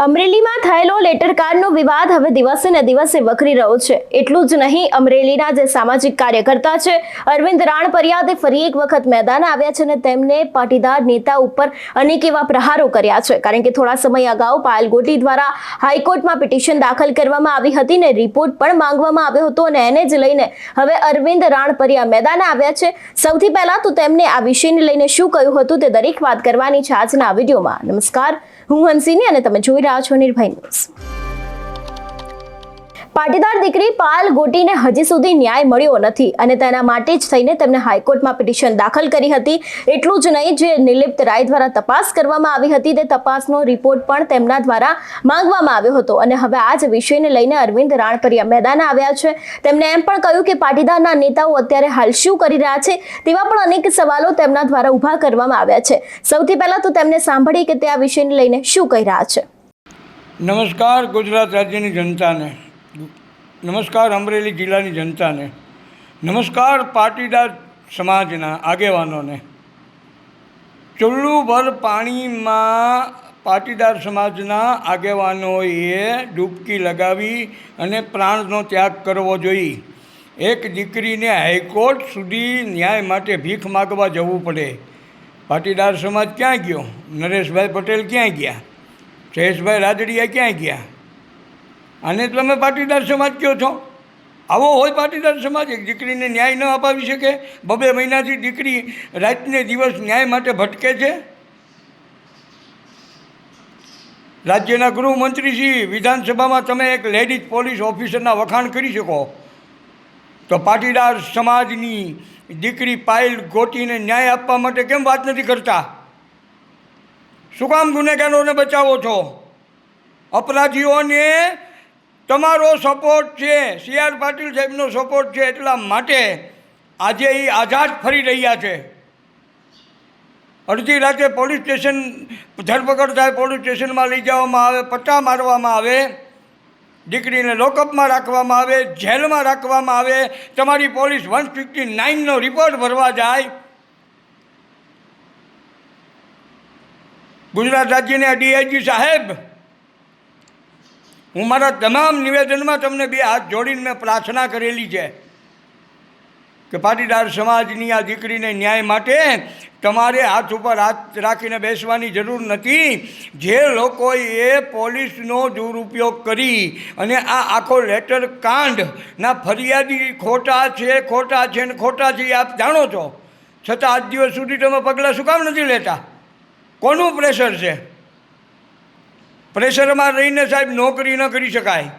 અમરેલીમાં થયેલો લેટરકાર્ડનો વિવાદ હવે દિવસે ને દિવસે વકરી રહ્યો છે। એટલું જ નહીં, અમરેલીના જે સામાજિક કાર્યકર્તા છે અરવિંદ રાણપરિયા તે ફરી એક વખત મેદાન આવ્યા છે અને તેમને પાટીદાર નેતા ઉપર અનેક એવા પ્રહારો કર્યા છે। કારણ કે થોડા સમય અગાઉ પાયલ ગોટી દ્વારા હાઈકોર્ટમાં પિટિશન દાખલ કરવામાં આવી હતી ને રિપોર્ટ પણ માંગવામાં આવ્યો હતો અને એને જ લઈને હવે અરવિંદ રાણપરિયા મેદાન આવ્યા છે। સૌથી પહેલા તો તેમને આ વિષયને લઈને શું કહ્યું હતું તે દરેક વાત કરવાની છે આજના વિડીયોમાં। નમસ્કાર, હું હંસિની અને તમે જોઈ રહ્યા છો નિર્ભય ન્યૂઝ। પાટીદાર દીકરી પાયલ ગોટીને હજી સુધી ન્યાય મળ્યો નથી અને તેના માટે જ થઈને તેમને હાઈકોર્ટમાં પિટિશન દાખલ કરી હતી। એટલું જ નહીં, જે નિલિપ્ત રાય દ્વારા તપાસ કરવામાં આવી હતી તે તપાસનો રિપોર્ટ પણ તેમના દ્વારા માંગવામાં આવ્યો હતો અને હવે આ જ વિષયને લઈને અરવિંદ રાણપરિયા મેદાન આવ્યા છે। તેમણે એમ પણ કહ્યું કે પાટીદારના નેતાઓ અત્યારે હાલ શું કરી રહ્યા છે તેવા પણ અનેક સવાલો તેમના દ્વારા ઊભા કરવામાં આવ્યા છે। સૌથી પહેલા તો તેમને સાંભળીએ કે તે આ વિષયને લઈને શું કહી રહ્યા છે। નમસ્કાર ગુજરાત રાજ્યની જનતાને, નમસ્કાર અમરેલી જિલ્લાની જનતાને, નમસ્કાર પાટીદાર સમાજના આગેવાનોને। ચુલ્લુભર પાણીમાં પાટીદાર સમાજના આગેવાનોએ ડૂબકી લગાવી અને પ્રાણનો ત્યાગ કરવો જોઈએ। એક દીકરીને હાઈકોર્ટ સુધી ન્યાય માટે ભીખ માગવા જવું પડે। પાટીદાર સમાજ ક્યાં ગયો? નરેશભાઈ પટેલ ક્યાં ગયા? જયેશભાઈ રાદડિયા ક્યાં ગયા? આને તમે પાટીદાર સમાજ કહો છો? આવો હોય પાટીદાર સમાજ? એક દીકરીને ન્યાય ન અપાવી શકે? 2 મહિનાથી દીકરી રાતને દિવસ ન્યાય માટે ભટકે છે। રાજ્યના ગૃહમંત્રીશ્રી, વિધાનસભામાં તમે એક લેડીઝ પોલીસ ઓફિસરના વખાણ કરી શકો તો પાટીદાર સમાજની દીકરી પાયલ ગોટીને ન્યાય આપવા માટે કેમ વાત નથી કરતા? શું કામ ગુનેગારોને બચાવો છો? અપરાધીઓને તમારો સપોર્ટ છે, સી.આર. પાટીલ સાહેબનો સપોર્ટ છે, એટલા માટે આજે એ આઝાદ ફરી રહ્યા છે। અડધી રાતે પોલીસ સ્ટેશન ધરપકડ થાય, પોલીસ સ્ટેશનમાં લઈ જવામાં આવે, પટ્ટા મારવામાં આવે, દીકરીને લોકઅપમાં રાખવામાં આવે, જેલમાં રાખવામાં આવે। તમારી પોલીસ 159નો રિપોર્ટ ભરવા જાય। ગુજરાત રાજ્યના ડીઆઈજી સાહેબ, હું મારા તમામ નિવેદનમાં તમને 2 હાથ જોડીને મેં પ્રાર્થના કરેલી છે કે પાટીદાર સમાજની આ દીકરીને ન્યાય માટે તમારે હાથ ઉપર હાથ રાખીને બેસવાની જરૂર નથી। જે લોકોએ પોલીસનો દુરુપયોગ કરી અને આ આખો લેટર કાંડના ફરિયાદી ખોટા છે ને ખોટા છે એ આપ જાણો છો, છતાં આજ દિવસ સુધી તમે પગલાં શું કામ નથી લેતા? કોનું પ્રેશર છે? પ્રેશરમાં રહીને સાહેબ નોકરી ન કરી શકાય।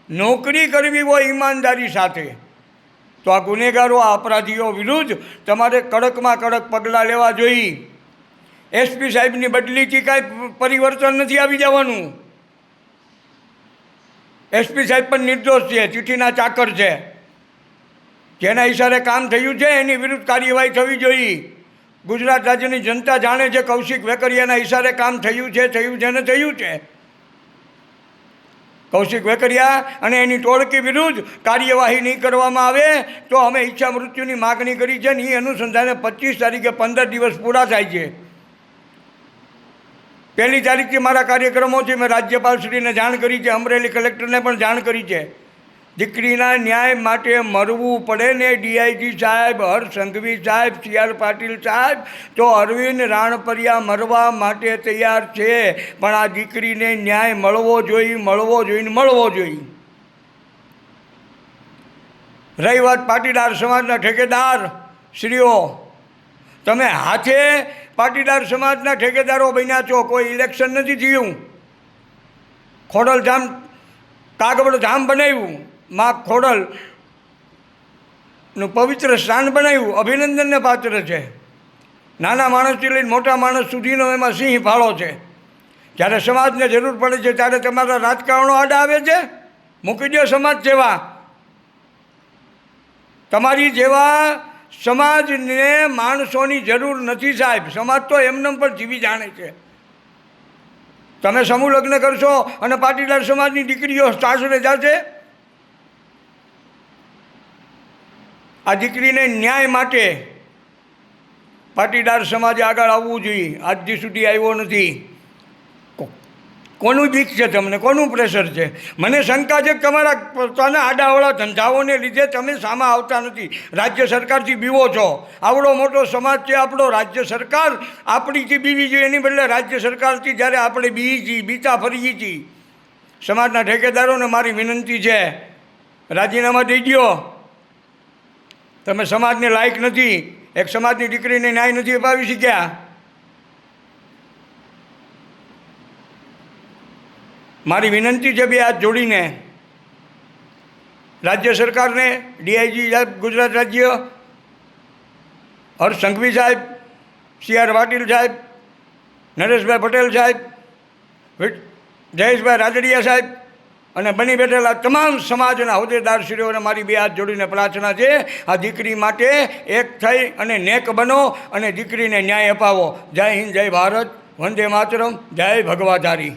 નોકરી કરવી હોય ઈમાનદારી સાથે તો આ ગુનેગારો, આ અપરાધીઓ વિરુદ્ધ તમારે કડકમાં કડક પગલાં લેવા જોઈએ। એસપી સાહેબની બદલીથી કાંઈ પરિવર્તન નથી આવી જવાનું। એસપી સાહેબ પણ નિર્દોષ છે, ચીઠીના ચાકર છે। જેના ઈશારે કામ થયું છે એની વિરુદ્ધ કાર્યવાહી થવી જોઈએ। ગુજરાત રાજ્યની જનતા જાણે છે કૌશિક વેકરિયાના ઈશારે કામ થયું છે ને થયું છે। કૌશિક વેકરિયા અને એની ટોળકી વિરુદ્ધ કાર્યવાહી નહીં કરવામાં આવે તો અમે ઈચ્છા મૃત્યુની માગણી કરી છે ને એ અનુસંધાને 25 તારીખે 15 દિવસ પૂરા થાય છે। 1 તારીખથી મારા કાર્યક્રમોથી મેં રાજ્યપાલશ્રીને જાણ કરી છે, અમરેલી કલેક્ટરને પણ જાણ કરી છે। દીકરીના ન્યાય માટે મરવું પડે ને ડીઆઈજી સાહેબ, હર્ષ સંઘવી સાહેબ, સી.આર. પાટીલ સાહેબ, તો અરવિંદ રાણપરિયા મરવા માટે તૈયાર છે। પણ આ દીકરીને ન્યાય મળવો જોઈએ। રહી વાત પાટીદાર સમાજના ઠેકેદાર શ્રીઓ, તમે હાથે પાટીદાર સમાજના ઠેકેદારો બન્યા છો। કોઈ ઇલેક્શન નથી થયું, ખોડલધામ કાગવડ ધામ બનાવ્યું, મા ખોડલનું પવિત્ર સ્થાન બનાવ્યું, અભિનંદનને પાત્ર છે। નાના માણસથી લઈને મોટા માણસ સુધીનો એમાં સિંહ ફાળો છે। જ્યારે સમાજને જરૂર પડે છે ત્યારે તમારા રાજકારણો આડા આવે છે। મૂકી દો સમાજ સેવા। તમારી જેવા સમાજને માણસોની જરૂર નથી સાહેબ। સમાજ તો એમને પણ જીવી જાણે છે। તમે સમૂહ લગ્ન કરશો અને પાટીદાર સમાજની દીકરીઓ સાસરે જશે? આ દીકરીને ન્યાય માટે પાટીદાર સમાજે આગળ આવવું જોઈએ। આજ સુધી આવ્યો નથી। કોનું બીક છે તમને, કોનું પ્રેશર છે? મને શંકા છે કે તમારા પોતાના આડાવાળા ધંધાઓને લીધે તમે સામા આવતા નથી. રાજ્ય સરકારથી બીવો છો. આવડો મોટો સમાજ છે આપણો. રાજ્ય સરકાર આપણીથી બીવી જોઈએ, એની બદલે રાજ્ય સરકારથી જ્યારે આપણે બીતા ફરીએ છીએ. સમાજના ઠેકેદારોને મારી વિનંતી છે, રાજીનામા દઈ દો. તમે સમાજને લાયક નથી. એક સમાજની દીકરીને ન્યાય નથી અપાવી શક્યા. મારી વિનંતી છે બે હાથ જોડીને રાજ્ય સરકારને, ડીઆઈજી સાહેબ ગુજરાત રાજ્ય, હર્ષ સંઘવી સાહેબ, CR પાટીલ સાહેબ, નરેશભાઈ પટેલ સાહેબ, જયેશભાઈ રાદડિયા સાહેબ અને બની બેઠેલા તમામ સમાજના હોદ્દેદારશ્રીઓને મારી બે હાથ જોડીને પ્રાર્થના છે, આ દીકરી માટે એક થઈ અને નેક બનો અને દીકરીને ન્યાય અપાવો. જય હિન્દ, જય ભારત, વંદે માતરમ, જય ભગવાધારી.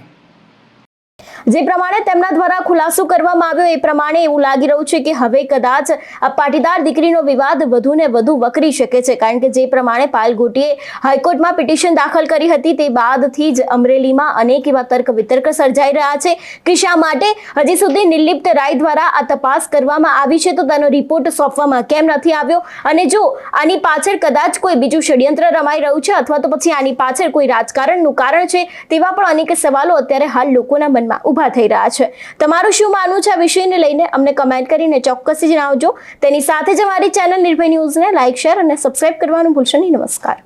જે પ્રમાણે તેમના દ્વારા ખુલાસો કરવામાં આવ્યો એ પ્રમાણે એવું લાગી રહ્યું છે કે હવે કદાચ આ પાટીદાર દીકરીનો વિવાદ વધુ ને વધુ વકરી શકે છે. કારણ કે જે પ્રમાણે પાયલ ગોટીએ હાઈકોર્ટમાં પિટિશન દાખલ કરી હતી તે બાદથી જ અમરેલીમાં અનેક એવા તર્ક વિતર્ક સર્જાઈ રહ્યા છે કે શા માટે હજી સુધી નિર્લિપ્ત રાય દ્વારા આ તપાસ કરવામાં આવી છે તો તેનો રિપોર્ટ સોંપવામાં કેમ નથી આવ્યો, અને જો આની પાછળ કદાચ કોઈ બીજું ષડયંત્ર રમાઈ રહ્યું છે અથવા તો પછી આની પાછળ કોઈ રાજકારણનું કારણ છે, તેવા પણ અનેક સવાલો અત્યારે હાલ લોકોના મનમાં ઊભા થઈ રહ્યા છે. તમારું શું માનવું છે આ વિષયને લઈને અમને કમેન્ટ કરીને ચોક્કસથી જણાવજો. તેની સાથે જ અમારી ચેનલ નિર્ભય ન્યૂઝને લાઇક, શેર અને સબસ્ક્રાઇબ કરવાનું ભૂલશો નહીં. નમસ્કાર.